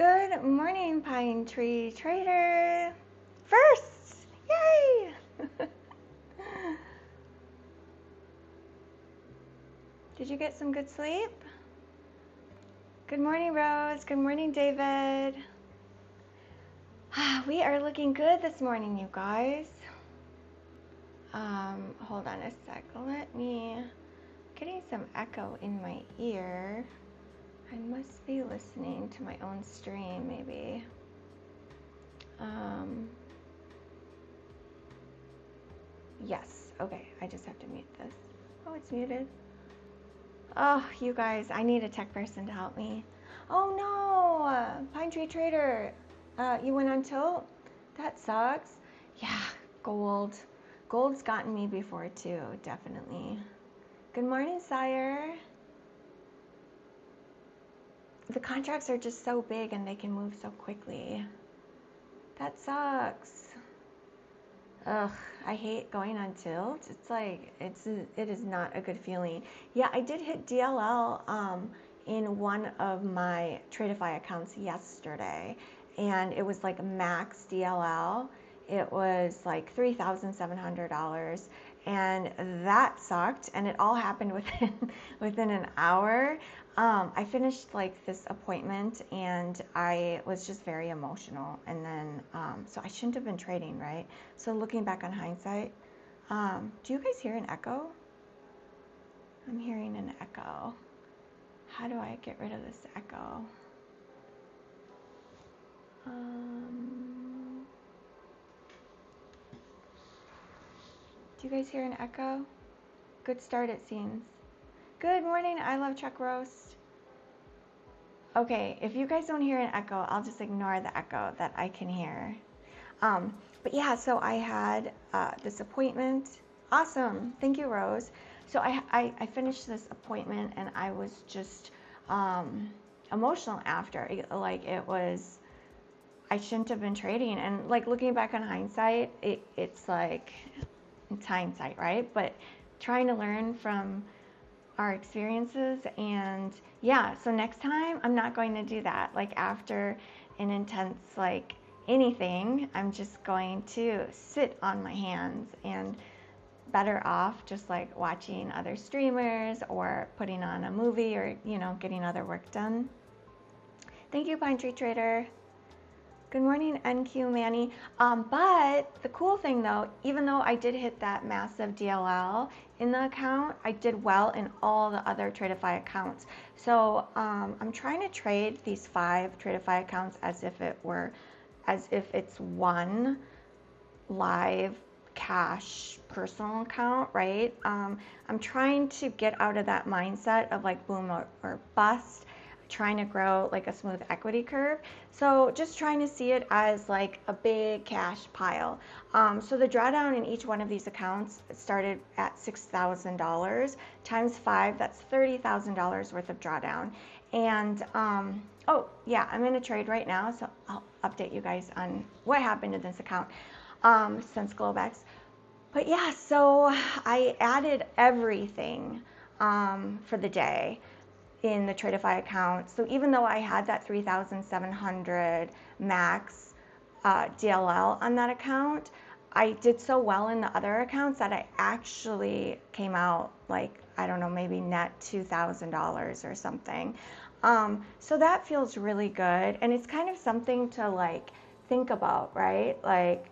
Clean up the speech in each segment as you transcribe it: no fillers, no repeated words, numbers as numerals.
Good morning, Pine Tree Trader. First! Yay! Did you get some good sleep? Good morning, Rose. Good morning, David. We are looking good this morning, you guys. Hold on a sec. Getting some echo in my ear. I must be listening to my own stream, maybe. Yes, okay, I just have to mute this. Oh, it's muted. Oh, you guys, I need a tech person to help me. Oh no, Pine Tree Trader, you went on tilt? That sucks. Yeah, gold. Gold's gotten me before too, definitely. Good morning, Sire. The contracts are just so big and they can move so quickly. That sucks. Ugh, I hate going on tilt. It's like, it is not a good feeling. Yeah, I did hit DLL in one of my Tradeify accounts yesterday, and it was like max DLL. It was like $3,700, and that sucked, and it all happened within an hour. I finished like this appointment and I was just very emotional, and then so I shouldn't have been trading, right? So looking back on hindsight, do you guys hear an echo? I'm hearing an echo. How do I get rid of this echo? Do you guys hear an echo? Good start, it seems. Good morning, I love Chuck Roast. Okay, if you guys don't hear an echo, I'll just ignore the echo that I can hear. But yeah, so I had this appointment. Awesome, thank you, Rose. So I finished this appointment and I was just emotional after. I shouldn't have been trading. And like looking back on hindsight, it's like, it's hindsight, right? But trying to learn from our experiences, and yeah, so next time I'm not going to do that. Like after an intense like anything, I'm just going to sit on my hands, and better off just like watching other streamers or putting on a movie, or getting other work done. Thank you, Pine Tree Trader. Good morning, NQ Manny. But the cool thing though, even though I did hit that massive DLL in the account, I did well in all the other Tradeify accounts. So I'm trying to trade these 5 Tradeify accounts as if it's one live cash personal account, right? I'm trying to get out of that mindset of like boom or bust, trying to grow like a smooth equity curve. So just trying to see it as like a big cash pile. So the drawdown in each one of these accounts started at $6,000 times 5. That's $30,000 worth of drawdown. And oh yeah, I'm in a trade right now, so I'll update you guys on what happened in this account since Globex. But yeah, so I added everything for the day in the Tradeify account. So even though I had that 3,700 max DLL on that account, I did so well in the other accounts that I actually came out like, I don't know, maybe net $2,000 or something. So that feels really good, and it's kind of something to like think about, right? Like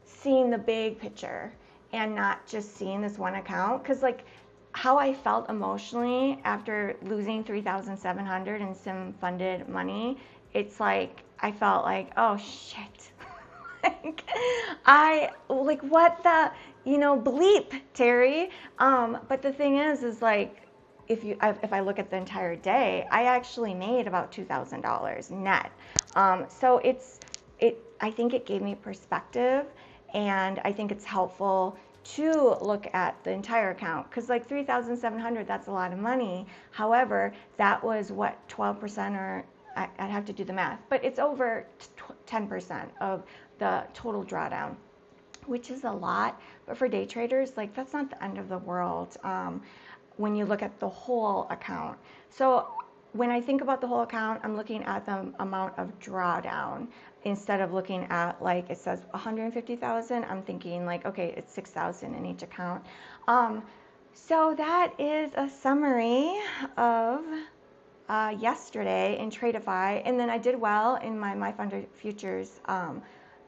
seeing the big picture and not just seeing this one account. Because like how I felt emotionally after losing 3,700 in sim funded money, it's like I felt like, oh shit. like what the bleep, Terry. But the thing is like if I look at the entire day, I actually made about $2,000 net. So I think it gave me perspective, and I think it's helpful to look at the entire account, because like 3,700, that's a lot of money. However, that was what, 12%, or I'd have to do the math, but it's over 10% of the total drawdown, which is a lot. But for day traders, like that's not the end of the world. when you look at the whole account. So when I think about the whole account, I'm looking at the amount of drawdown instead of looking at, like, it says 150,000. I'm thinking like, okay, it's 6,000 in each account. So that is a summary of yesterday in Tradeify, and then I did well in my funded futures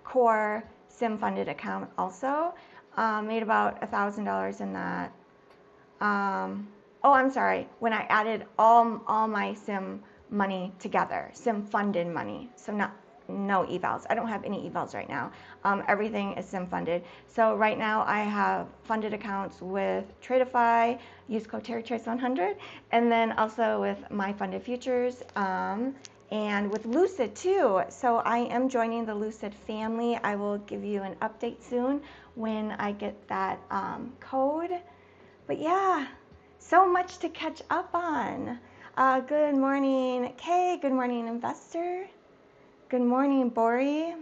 core sim funded account also. Made about $1,000 in that. Oh, I'm sorry. When I added all my sim money together, sim funded money, so no evals. I don't have any evals right now. Everything is sim funded. So right now I have funded accounts with Tradeify, use code TerriChoice100, and then also with my funded futures, and with Lucid too. So I am joining the Lucid family. I will give you an update soon when I get that code. But yeah, so much to catch up on. Good morning, Kay. Good morning, investor. Good morning, Bori.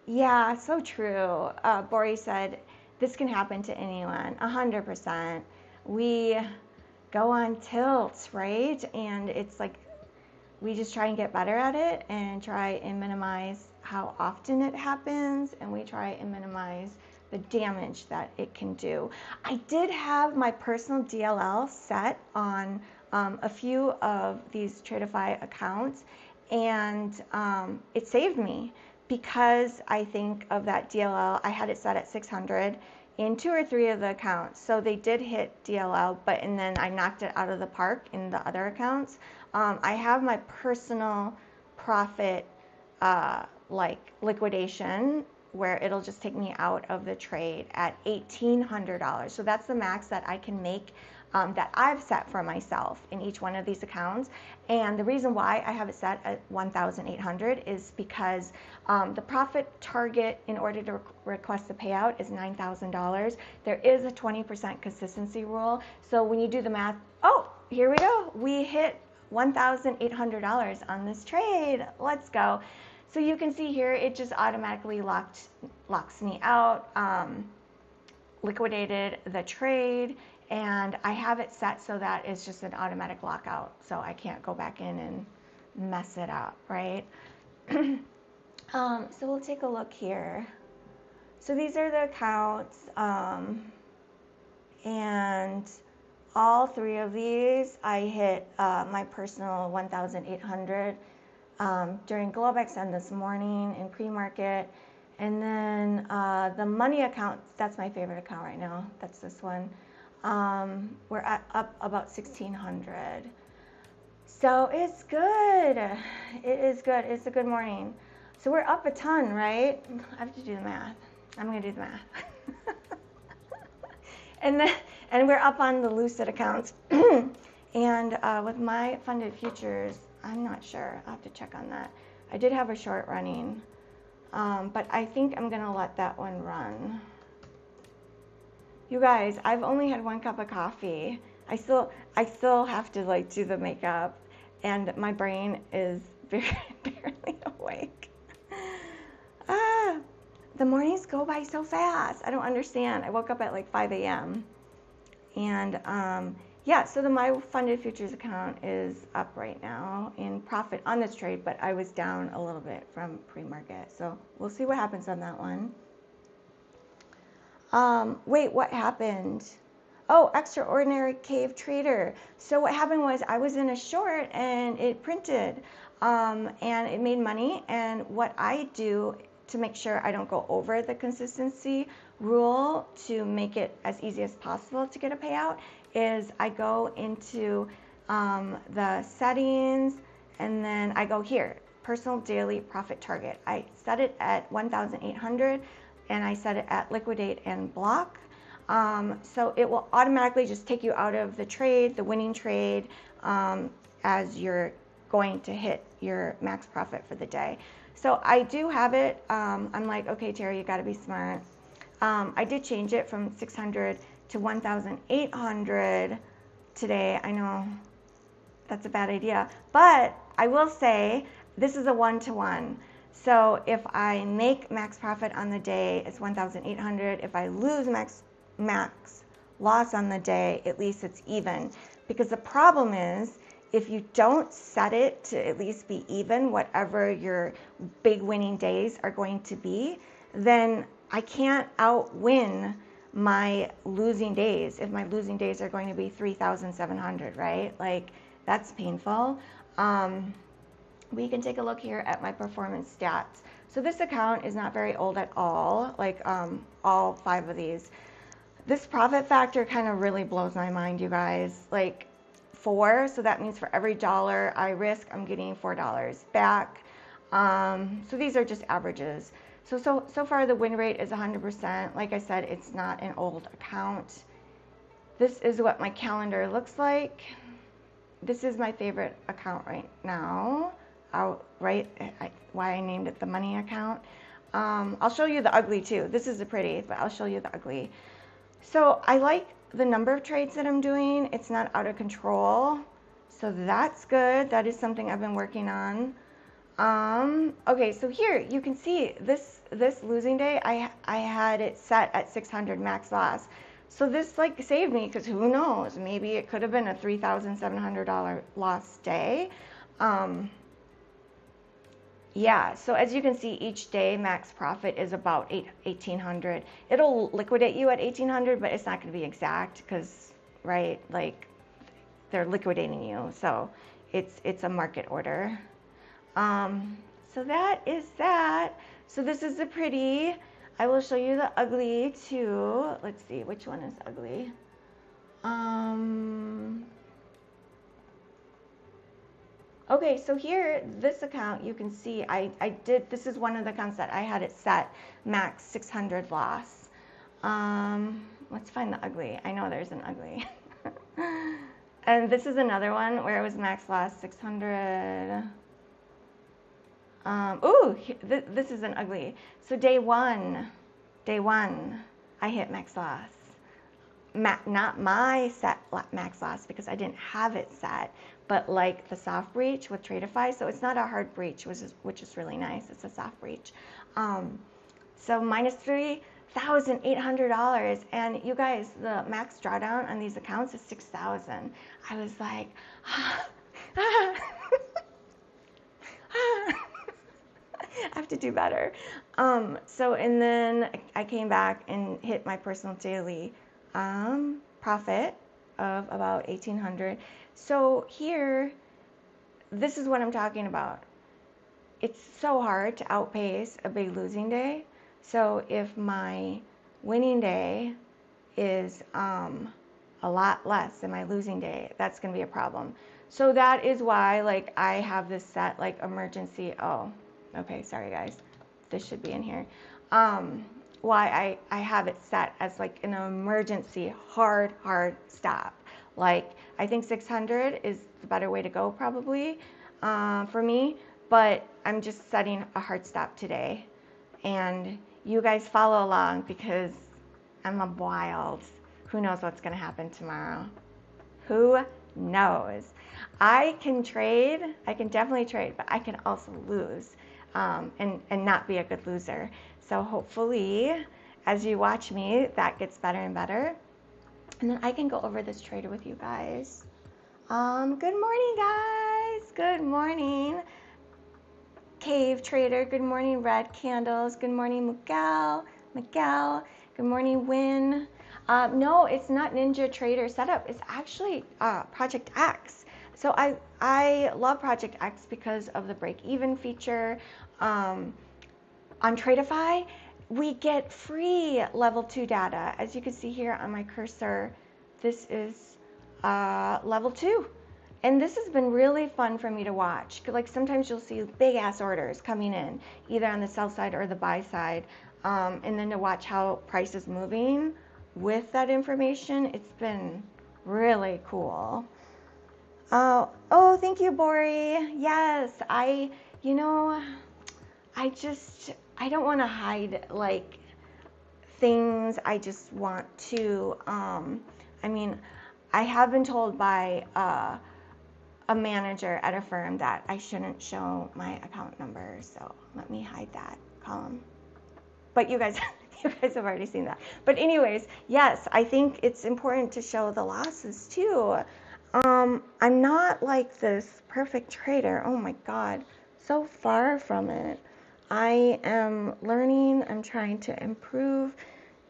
Yeah, so true. Bori said, this can happen to anyone, 100%. We go on tilt, right? And it's like, we just try and get better at it and try and minimize how often it happens, and we try and minimize the damage that it can do. I did have my personal DLL set on a few of these Tradeify accounts, and it saved me because I think of that DLL. I had it set at 600 in 2 or 3 of the accounts, so they did hit DLL, and then I knocked it out of the park in the other accounts. I have my personal profit like liquidation where it'll just take me out of the trade at $1,800. So that's the max that I can make that I've set for myself in each one of these accounts. And the reason why I have it set at 1,800 is because the profit target in order to request the payout is $9,000. There is a 20% consistency rule. So when you do the math, oh, here we go. We hit $1,800 on this trade. Let's go. So you can see here, it just automatically locks me out, liquidated the trade, and I have it set so that it's just an automatic lockout, so I can't go back in and mess it up, right? So we'll take a look here. So these are the accounts, and all 3 of these, I hit my personal 1,800 during Globex and this morning in pre-market. And then the money account, that's my favorite account right now. That's this one. We're up about 1,600. So it's good. It is good. It's a good morning. So we're up a ton, right? I have to do the math. I'm going to do the math. And we're up on the Lucid accounts. And with my funded futures, I'm not sure. I'll have to check on that. I did have a short running, but I think I'm going to let that one run. You guys, I've only had 1 cup of coffee. I still have to like do the makeup, and my brain is barely awake. The mornings go by so fast. I don't understand. I woke up at like 5 a.m. And yeah, so my funded futures account is up right now in profit on this trade, but I was down a little bit from pre-market. So we'll see what happens on that one. Wait, what happened? Oh, Extraordinary Cave Trader. So what happened was I was in a short and it printed, and it made money. And what I do to make sure I don't go over the consistency rule to make it as easy as possible to get a payout is I go into the settings, and then I go here, personal daily profit target. I set it at 1,800, and I set it at liquidate and block. So it will automatically just take you out of the trade, the winning trade, as you're going to hit your max profit for the day. So I do have it. I'm like, okay, Terri, you got to be smart. I did change it from 600 to 1,800 today. I know that's a bad idea, but I will say this is a 1-to-1. So if I make max profit on the day, it's 1,800. If I lose max loss on the day, at least it's even. Because the problem is, if you don't set it to at least be even, whatever your big winning days are going to be, then I can't outwin my losing days if my losing days are going to be 3,700, right? Like, that's painful. We can take a look here at my performance stats. So this account is not very old at all, like all 5 of these. This profit factor kind of really blows my mind, you guys. Like 4, so that means for every dollar I risk, I'm getting $4 back. So these are just averages. So far the win rate is 100%. Like I said, it's not an old account. This is what my calendar looks like. This is my favorite account right now. Why I named it the money account. I'll show you the ugly too. This is the pretty, but I'll show you the ugly. So I like the number of trades that I'm doing. It's not out of control. So that's good. That is something I've been working on. Okay, so here you can see this losing day, I had it set at 600 max loss. So this like saved me, because who knows, maybe it could have been a $3,700 loss day. Yeah, so as you can see, each day max profit is about 1,800. It'll liquidate you at 1,800, but it's not going to be exact because, right, like they're liquidating you. So it's a market order. So that is that. So this is the pretty. I will show you the ugly too. Let's see, which one is ugly? Okay, so here, this account, you can see this is one of the accounts that I had it set max 600 loss. Let's find the ugly. I know there's an ugly. And this is another one where it was max loss 600. This is an ugly. So day one, I hit max loss. Not my set max loss because I didn't have it set, but like the soft breach with Tradeify. So it's not a hard breach, which is really nice. It's a soft breach. So minus $3,800, and you guys, the max drawdown on these accounts is 6,000. I was like, I have to do better. And then I came back and hit my personal daily profit of about 1,800. So here, this is what I'm talking about. It's so hard to outpace a big losing day. So if my winning day is a lot less than my losing day, that's going to be a problem. So that is why, like, I have this set like emergency. Oh, okay, sorry guys, this should be in here. Why I have it set as like an emergency hard stop. Like, I think 600 is the better way to go probably for me, but I'm just setting a hard stop today. And you guys follow along because I'm a wild. Who knows what's going to happen tomorrow? Who knows? I can trade. I can definitely trade, but I can also lose and not be a good loser. So hopefully, as you watch me, that gets better and better. And then I can go over this trader with you guys. Good morning, guys. Good morning. Cave Trader. Good morning, Red Candles. Good morning, Miguel. Good morning, Win. No, it's not Ninja Trader setup. It's actually Project X. So I love Project X because of the break-even feature. On Tradeify, we get free level 2 data. As you can see here on my cursor, this is level 2. And this has been really fun for me to watch. Like, sometimes you'll see big ass orders coming in, either on the sell side or the buy side. And then to watch how price is moving with that information, it's been really cool. Oh, thank you, Bori. Yes, I don't want to hide like things. I just want to, I have been told by a manager at a firm that I shouldn't show my account number, so let me hide that column. But you guys, You guys have already seen that. But anyways, yes, I think it's important to show the losses too. I'm not like this perfect trader. Oh my God, so far from it. I am learning. I'm trying to improve,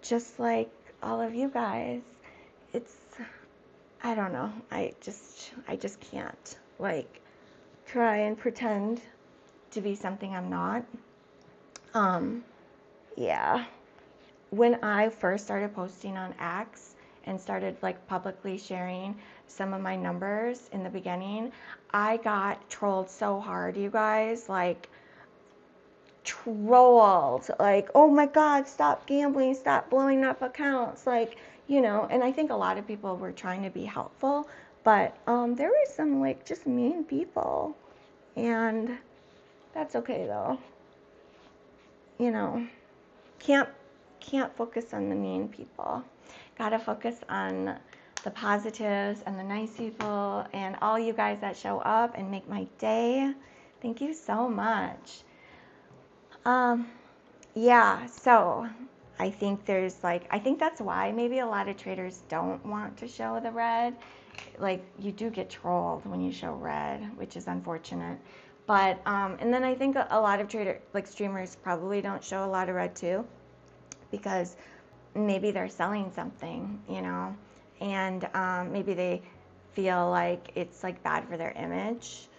just like all of you guys. It's, I don't know. I just can't like try and pretend to be something I'm not. Um, yeah. When I first started posting on X and started like publicly sharing some of my numbers in the beginning, I got trolled so hard, you guys, like trolled, like, oh my God, stop gambling, stop blowing up accounts, like, and I think a lot of people were trying to be helpful, but there were some like just mean people, and that's okay though, you know. Can't can't focus on the mean people. Gotta focus on the positives and the nice people and all you guys that show up and make my day. Thank you so much. Yeah, so I think I think that's why maybe a lot of traders don't want to show the red. Like, you do get trolled when you show red, which is unfortunate. But, and then I think a lot of streamers probably don't show a lot of red too, because maybe they're selling something, and maybe they feel like it's like bad for their image,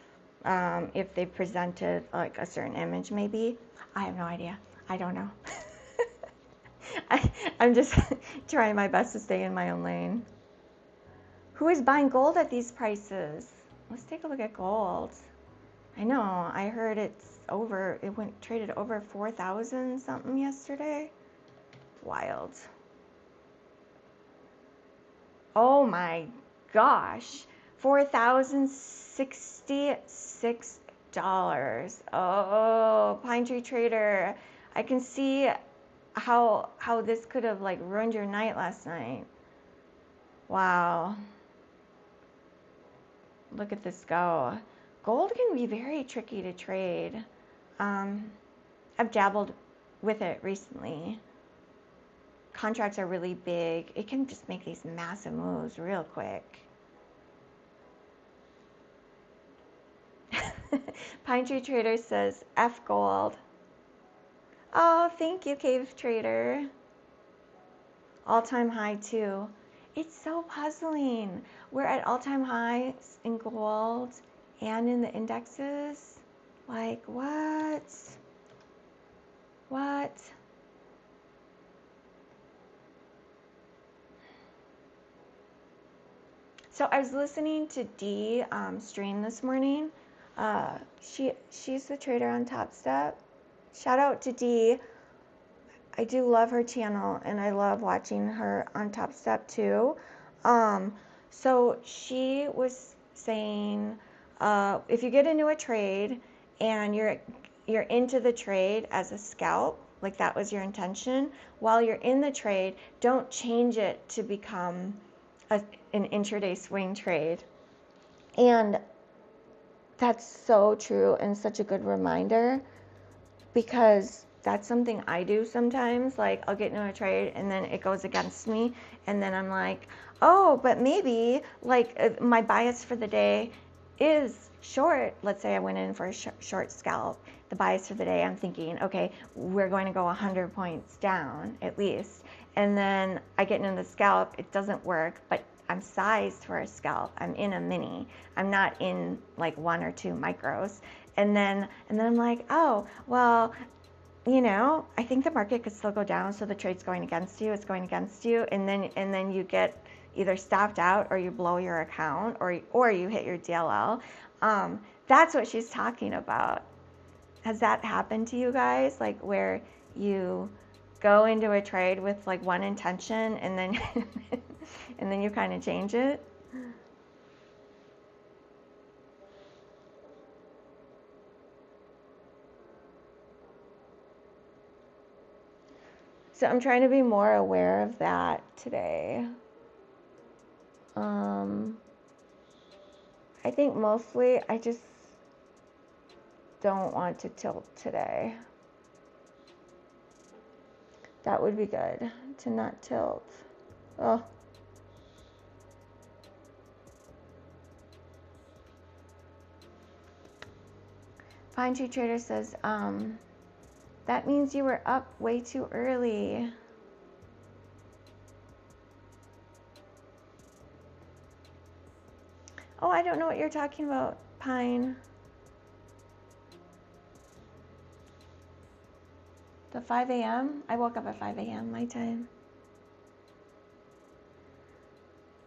if they presented like a certain image. Maybe, I have no idea. I don't know. I'm just trying my best to stay in my own lane. Who is buying gold at these prices? Let's take a look at gold. I know, I heard it went traded over 4,000 something yesterday. Wild. Oh my gosh, $4,066. Oh, Pine Tree Trader, I can see how this could have like ruined your night last night. Wow. Look at this go. Gold can be very tricky to trade. I've dabbled with it recently. Contracts are really big. It can just make these massive moves real quick. Pine Tree Trader says F gold. Oh, thank you, Cave Trader. All-time high too. It's so puzzling. We're at all-time highs in gold and in the indexes. Like, what? What? So I was listening to Dee stream this morning. She's the trader on Top Step. Shout out to Dee. I do love her channel, and I love watching her on Top Step too. So she was saying, if you get into a trade and you're into the trade as a scalp, like that was your intention, while you're in the trade, don't change it to become an intraday swing trade. And that's so true and such a good reminder, because that's something I do sometimes. Like, I'll get into a trade and then it goes against me, and then I'm like, oh, but maybe like my bias for the day is short. Let's say I went in for a short scalp. The bias for the day, I'm thinking, okay, we're going to go 100 points down at least. And then I get into the scalp, it doesn't work, but I'm sized for a scalp. I'm in a mini. I'm not in like 1 or 2 micros. And then I'm like, oh, well, I think the market could still go down, so the trade's going against you. It's going against you, and then you get either stopped out, or you blow your account, or you hit your DLL. That's what she's talking about. Has that happened to you guys? Like, where you go into a trade with like one intention, and then and then you kind of change it? So I'm trying to be more aware of that today. I think mostly I just don't want to tilt today. That would be good to not tilt. Oh. Pine Tree Trader says, that means you were up way too early. Oh, I don't know what you're talking about, Pine. The 5 a.m.? I woke up at 5 a.m. my time.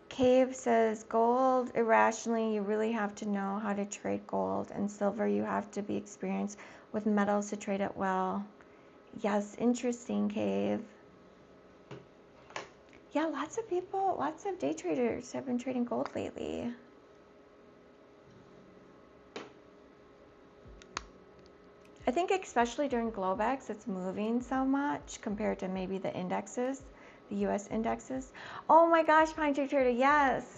Cave says, gold, irrationally, you really have to know how to trade gold. And silver, you have to be experienced with metals to trade it well. Yes, interesting, Cave. Yeah, lots of people, lots of day traders have been trading gold lately. I think especially during Globex, it's moving so much compared to maybe the indexes, the US indexes. Oh my gosh, Pine Tree Trader, yes.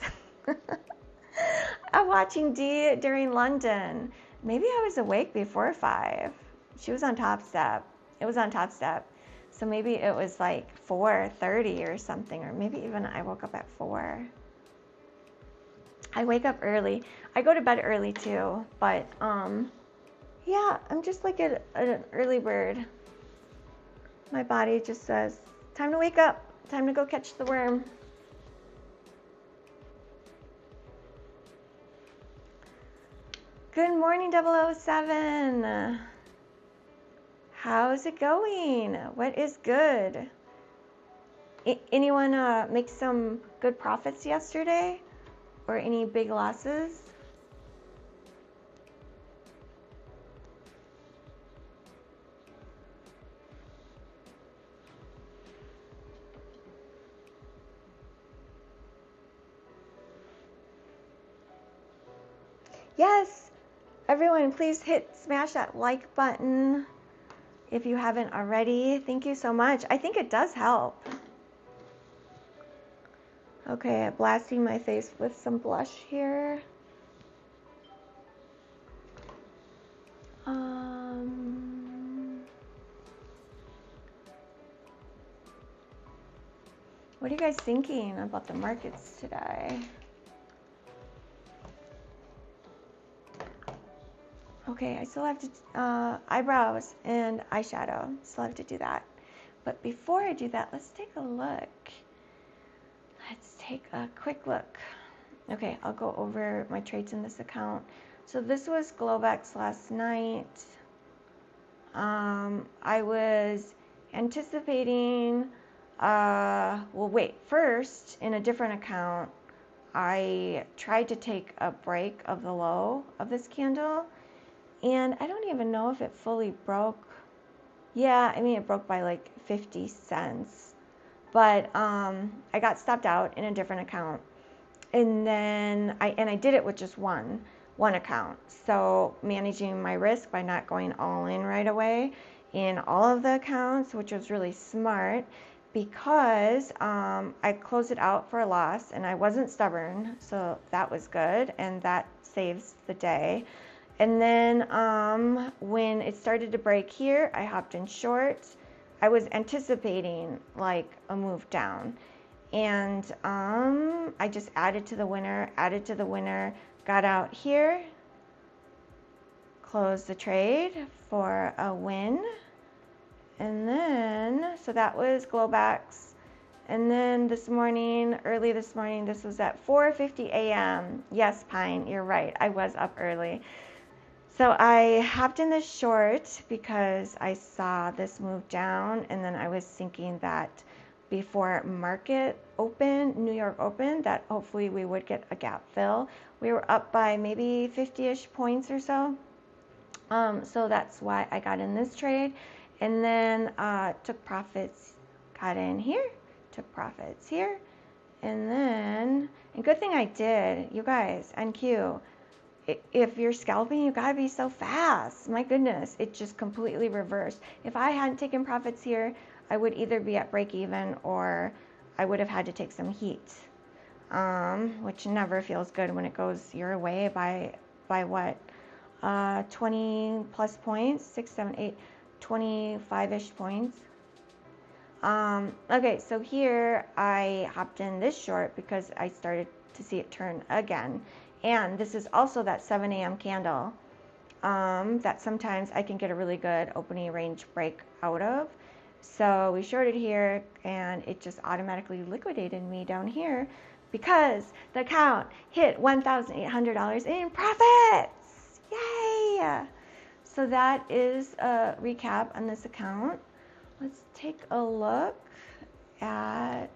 I'm watching D during London. Maybe I was awake before 5. She was on Top Step. It was on Top Step. So maybe it was like 4:30 or something, or maybe even I woke up at 4. I wake up early. I go to bed early too, but yeah, I'm just like an early bird. My body just says, time to wake up, time to go catch the worm. Good morning, 007. How's it going? What is good? Anyone make some good profits yesterday? Or any big losses? Yes, everyone, please smash that like button if you haven't already. Thank you so much. I think it does help. Okay, blasting my face with some blush here. What are you guys thinking about the markets today? Okay, I still have to, eyebrows and eyeshadow. Still have to do that. But before I do that, let's take a look. Let's take a quick look. Okay, I'll go over my trades in this account. So this was Globex last night. I was anticipating, first in a different account, I tried to take a break of the low of this candle, and I don't even know if it fully broke. Yeah, I mean, it broke by like 50 cents, but I got stopped out in a different account, and then I did it with just one account. So managing my risk by not going all in right away in all of the accounts, which was really smart because I closed it out for a loss and I wasn't stubborn, so that was good and that saves the day. And then when it started to break here, I hopped in short. I was anticipating like a move down. And I just added to the winner, got out here, closed the trade for a win. And then, so that was Globex. And then this morning, early this morning, this was at 4:50 a.m. Yes, Pine, you're right. I was up early. So I hopped in this short because I saw this move down, and then I was thinking that before market open, New York open, that hopefully we would get a gap fill. We were up by maybe 50-ish points or so. So that's why I got in this trade. And then took profits, got in here, took profits here. And then, and good thing I did, you guys, NQ, if you're scalping, you gotta be so fast. My goodness, it just completely reversed. If I hadn't taken profits here, I would either be at break even or I would have had to take some heat, which never feels good when it goes your way by what, 20 plus points, 6, 7, 8, 25-ish points. Okay, so here I hopped in this short because I started to see it turn again. And this is also that 7 a.m. candle that sometimes I can get a really good opening range break out of. So we shorted here and it just automatically liquidated me down here because the account hit $1,800 in profits. Yay! So that is a recap on this account. Let's take a look at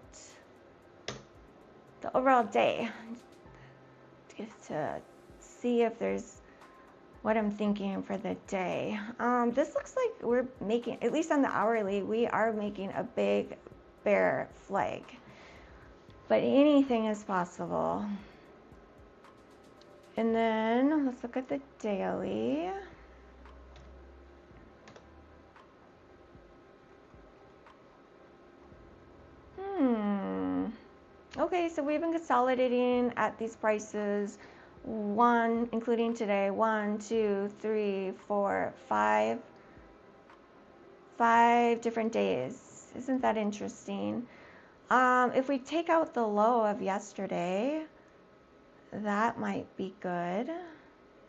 the overall day just to see if there's what I'm thinking for the day. This looks like we're making, at least on the hourly, we are making a big bear flag. But anything is possible. And then let's look at the daily. Okay, so we've been consolidating at these prices. Including today, 1, 2, 3, 4, 5 different days. Isn't that interesting? If we take out the low of yesterday, that might be good.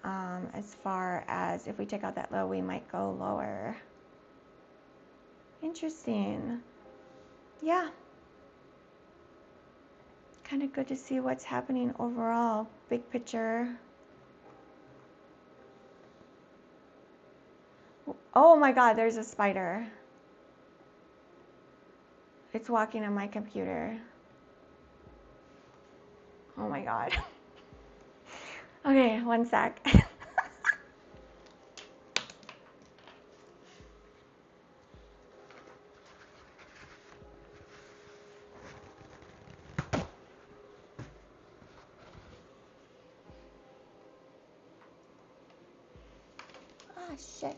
As far as if we take out that low, we might go lower. Interesting. Yeah. Kind of good to see what's happening overall, big picture. Oh my God, there's a spider. It's walking on my computer. Oh my God. Okay, one sec. Ah, shit.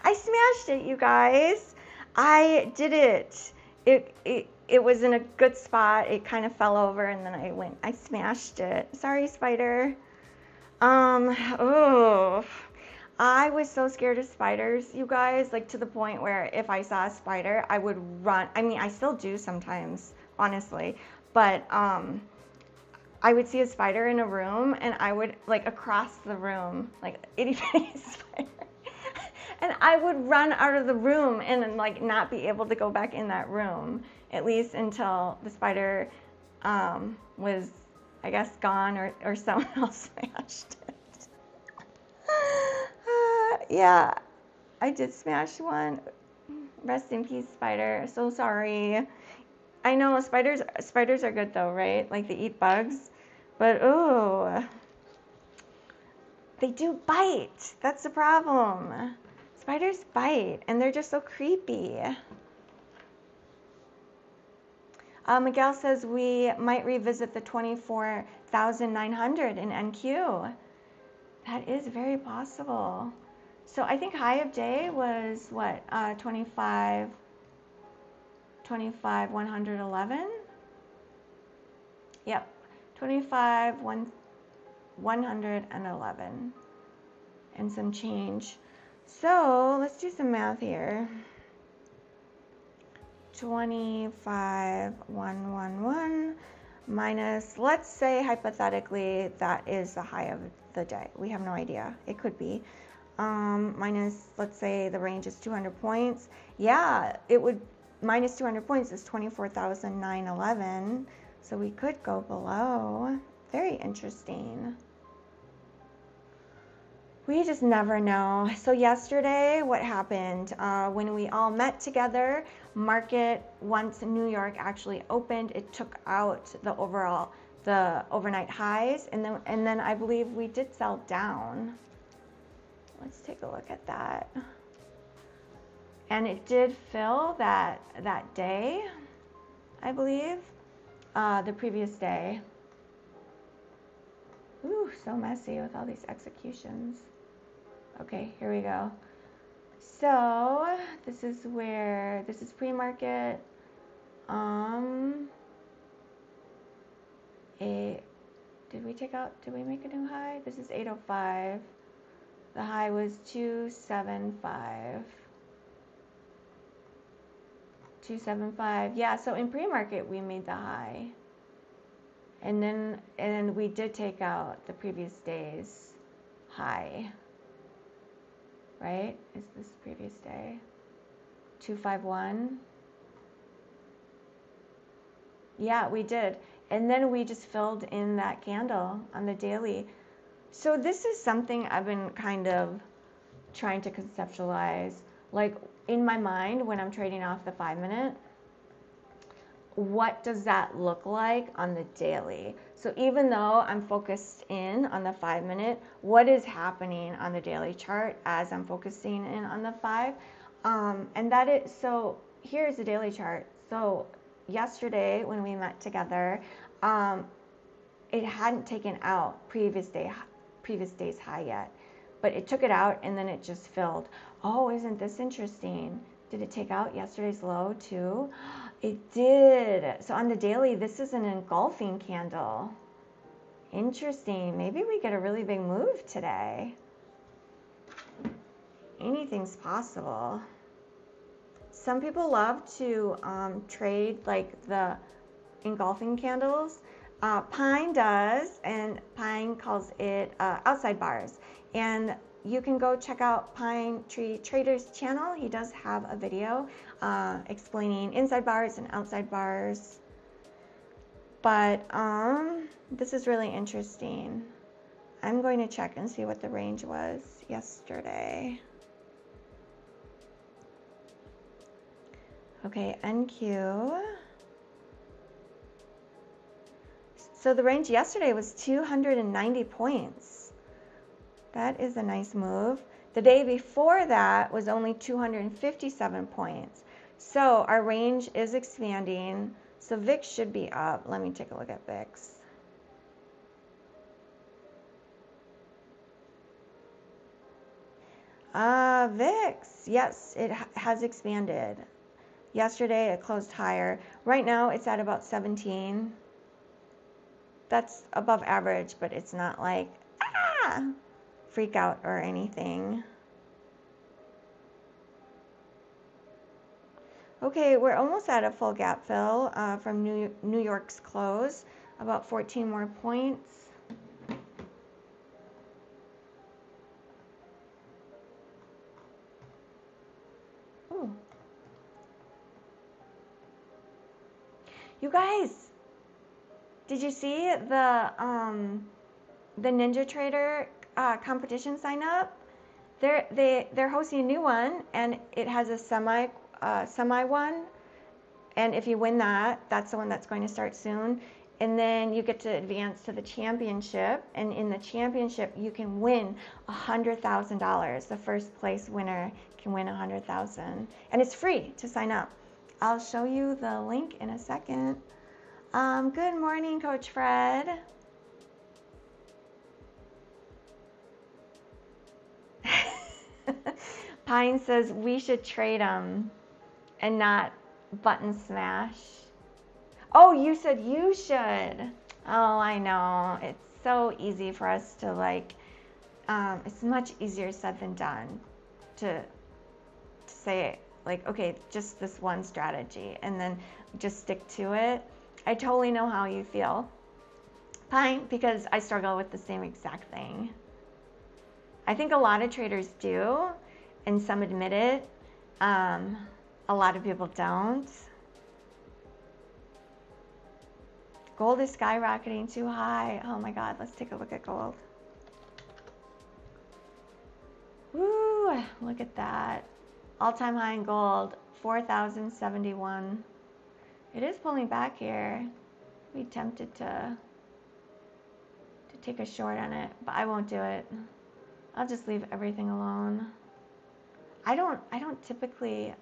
I smashed it, you guys. I did it. It was in a good spot. It kind of fell over and then I smashed it. Sorry, spider. Oh, I was so scared of spiders, you guys, like to the point where if I saw a spider, I would run. I mean, I still do sometimes, honestly, but I would see a spider in a room and I would like across the room, like itty bitty spider. And I would run out of the room and like not be able to go back in that room, at least until the spider was, I guess, gone or someone else smashed it. Yeah, I did smash one. Rest in peace, spider. So sorry. I know spiders are good though, right? Like they eat bugs. But oh, they do bite. That's the problem. Spiders bite, and they're just so creepy. Miguel says we might revisit the 24,900 in NQ. That is very possible. So I think high of day was what, 111? Yep, 111 and some change. So let's do some math here. 25,111 minus, let's say hypothetically that is the high of the day. We have no idea. It could be. Minus, let's say the range is 200 points. Yeah, it would, minus 200 points is 24,911. So we could go below. Very interesting. We just never know. So yesterday, what happened? When we all met together, market, once New York actually opened, it took out the overnight highs, and then I believe we did sell down. Let's take a look at that. And it did fill that day, I believe, the previous day. Ooh, so messy with all these executions. Okay, here we go. So this is pre-market. Did we make a new high? This is 805. The high was 275. 275. Yeah, so in pre-market we made the high. And then we did take out the previous day's high. Right? Is this previous day? 251. Yeah, we did. And then we just filled in that candle on the daily. So this is something I've been kind of trying to conceptualize. Like in my mind when I'm trading off the 5-minute, what does that look like on the daily? So even though I'm focused in on the 5-minute, what is happening on the daily chart as I'm focusing in on the 5? And that is, so here's the daily chart. So yesterday when we met together, it hadn't taken out previous day's high yet, but it took it out and then it just filled. Oh, isn't this interesting? Did it take out yesterday's low too? It did. So on the daily, this is an engulfing candle. Interesting. Maybe we get a really big move today. Anything's possible. Some people love to trade like the engulfing candles. Pine does, and Pine calls it outside bars. And you can go check out Pine Tree Trader's channel. He does have a video explaining inside bars and outside bars. But this is really interesting. I'm going to check and see what the range was yesterday. Okay, NQ. So the range yesterday was 290 points. That is a nice move. The day before that was only 257 points. So our range is expanding. So VIX should be up. Let me take a look at VIX. VIX, yes, it has expanded. Yesterday it closed higher. Right now it's at about 17. That's above average, but it's not like freak out or anything. Okay, we're almost at a full gap fill from New York's close. About 14 more points. Ooh. You guys, did you see the Ninja Trader competition sign up? They're hosting a new one, and it has a semi one. And if you win that, that's the one that's going to start soon. And then you get to advance to the championship. And in the championship, you can win $100,000. The first place winner can win $100,000. And it's free to sign up. I'll show you the link in a second. Good morning, Coach Fred. Pine says we should trade them and not button smash. Oh, you said you should. Oh, I know. It's so easy for us to like, it's much easier said than done to say like, okay, just this one strategy and then just stick to it. I totally know how you feel, Pine, because I struggle with the same exact thing. I think a lot of traders do, and some admit it. A lot of people don't. Gold is skyrocketing too high. Oh my God, let's take a look at gold. Woo, look at that. All-time high in gold, 4,071. It is pulling back here. I'd be tempted to take a short on it, but I won't do it. I'll just leave everything alone. I don't typically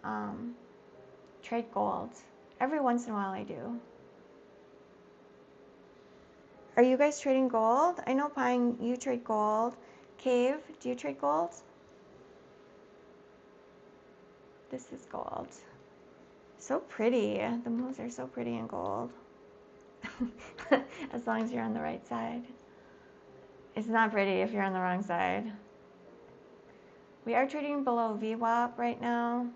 trade gold. Every once in a while I do. Are you guys trading gold? I know Pine, you trade gold. Cave, do you trade gold? This is gold. So pretty. The moves are so pretty in gold. As long as you're on the right side. It's not pretty if you're on the wrong side. We are trading below VWAP right now.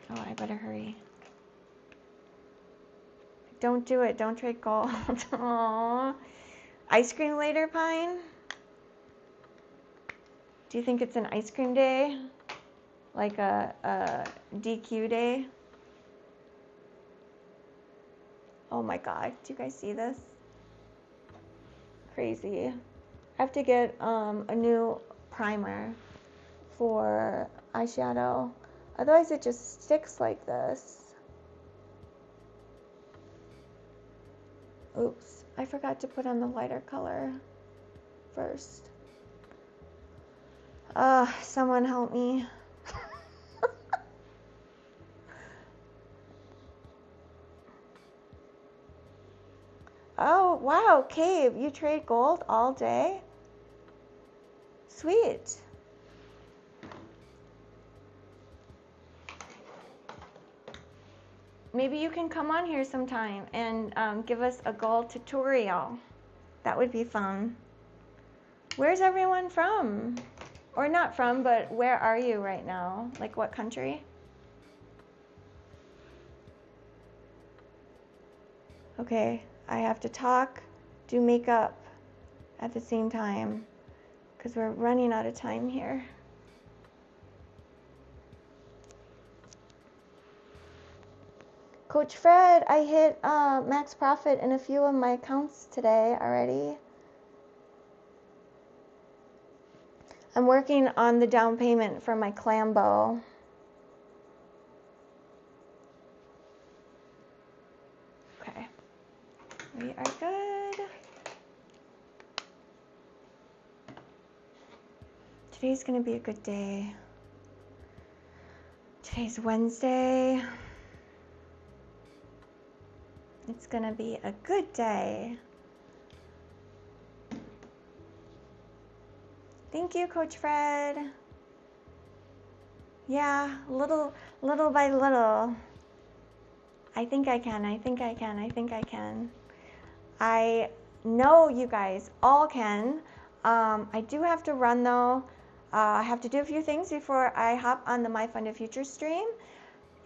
Oh, I better hurry. Don't do it. Don't trade gold. Aww. Ice cream later, Pine? Do you think it's an ice cream day? Like a DQ day? Oh my god. Do you guys see this? Crazy. I have to get a new primer for eyeshadow. Otherwise it just sticks like this. Oops, I forgot to put on the lighter color first. Someone help me. Oh, wow, Cave, you trade gold all day? Sweet. Maybe you can come on here sometime and give us a gold tutorial. That would be fun. Where's everyone from? Or not from, but where are you right now? Like what country? Okay, I have to talk, do makeup at the same time because we're running out of time here. Coach Fred, I hit max profit in a few of my accounts today already. I'm working on the down payment for my Clambo. Okay, we are good. Today's gonna be a good day. Today's Wednesday. It's gonna be a good day. Thank you, Coach Fred. Yeah, little by little. I think I can, I think I can, I think I can. I know you guys all can. I do have to run though. I have to do a few things before I hop on the My Fund of Future stream.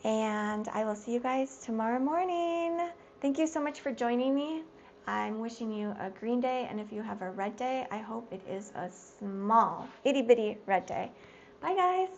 And I will see you guys tomorrow morning. Thank you so much for joining me. I'm wishing you a green day, and if you have a red day, I hope it is a small, itty bitty red day. Bye guys.